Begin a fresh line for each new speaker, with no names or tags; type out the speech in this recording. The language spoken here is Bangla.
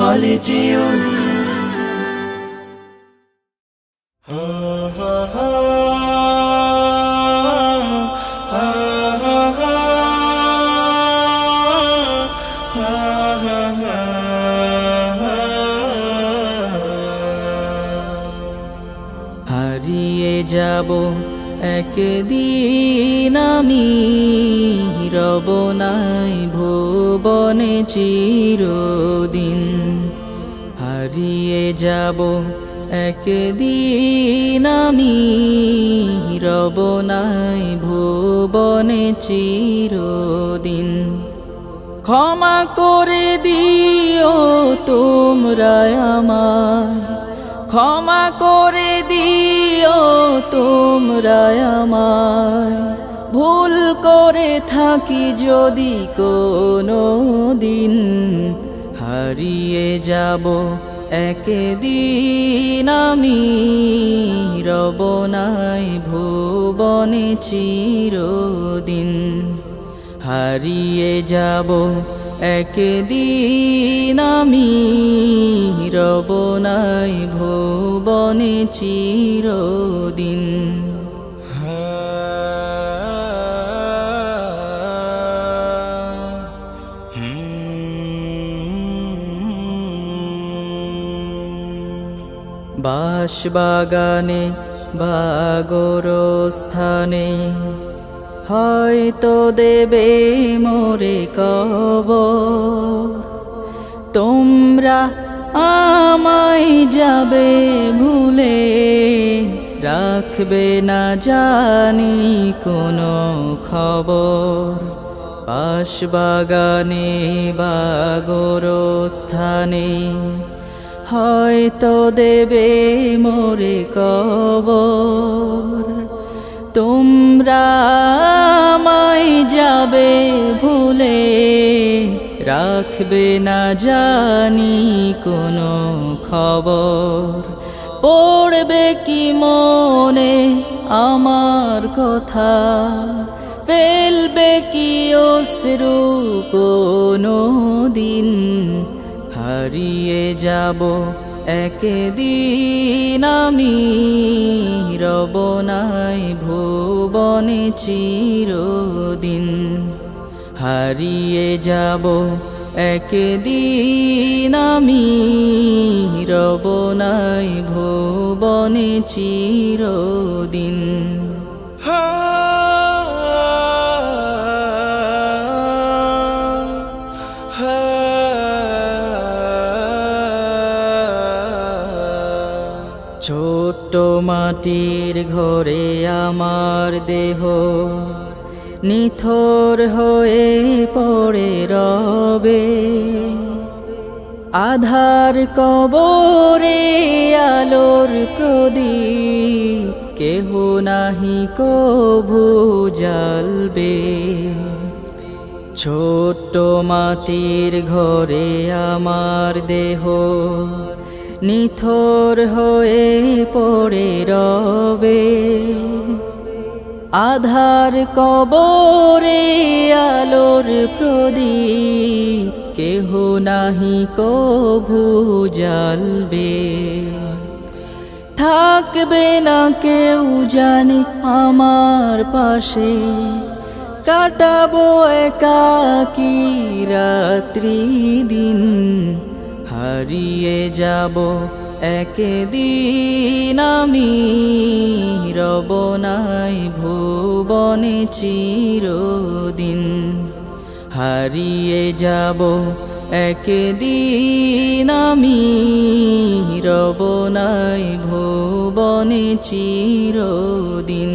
خالدون
হারিয়ে যাব একদিন আমি, রব নাই ভুবনে চিরদিন। হারিয়ে যাব একদিন আমি, রব নাই ভুবনে চিরদিন। ক্ষমা করে দিও তোমরা আমায়, ক্ষমা করে দিও তোমরা আমায়, ভুল করে থাকি যদি কোনো দিন। হারিয়ে যাব একদিন আমি, রব নাই ভুবনে চিরদিন। হারিয়ে যাব একদিন আমি, রব নাই ভুবনে চিরদিন। বাঁশবাগানে বা গোরস্থানে হয়তো দেবে মোরে কবর। তোমরা আমায় যাবে ভুলে, রাখবে না জানি কোনো খবর। বাঁশবাগানে বা গোরস্থানে হয়তো দেবে মোরে কবর। তোমরা আমায় যাবে ভুলে, রাখবে না জানি কোনো খবর। পড়বে কি মনে আমার কথা, ফেলবে কি অশ্রু কোনো দিন। হারিয়ে যাব একদিন আমি, রব নাই ভুবনে চিরদিন। হারিয়ে যাব একদিন আমি, রব নাই ভুবনে চিরদিন। ছোট্ট মাটির ঘরে আমার দেহ নিথর হয়ে পড়ে রবে। আধার কবরে আলোর প্রদীপ কেহ নাহি কভু জ্বালবে। ছোট্ট মাটির ঘরে আমার দেহ নিথর হয়ে পড়ে রবে। আধার কবরে আলোর প্রদীপ কেহ নাহি কভু জ্বালবে। থাকবে না কেউ জানে আমার পাশে, কাটাবো একাকী রাত্রি দিন। হারিয়ে যাব একদিন আমি, রব নাই ভুবনে চিরদিন। হারিয়ে যাব একদিন আমি, রব নাই ভুবনে চিরদিন।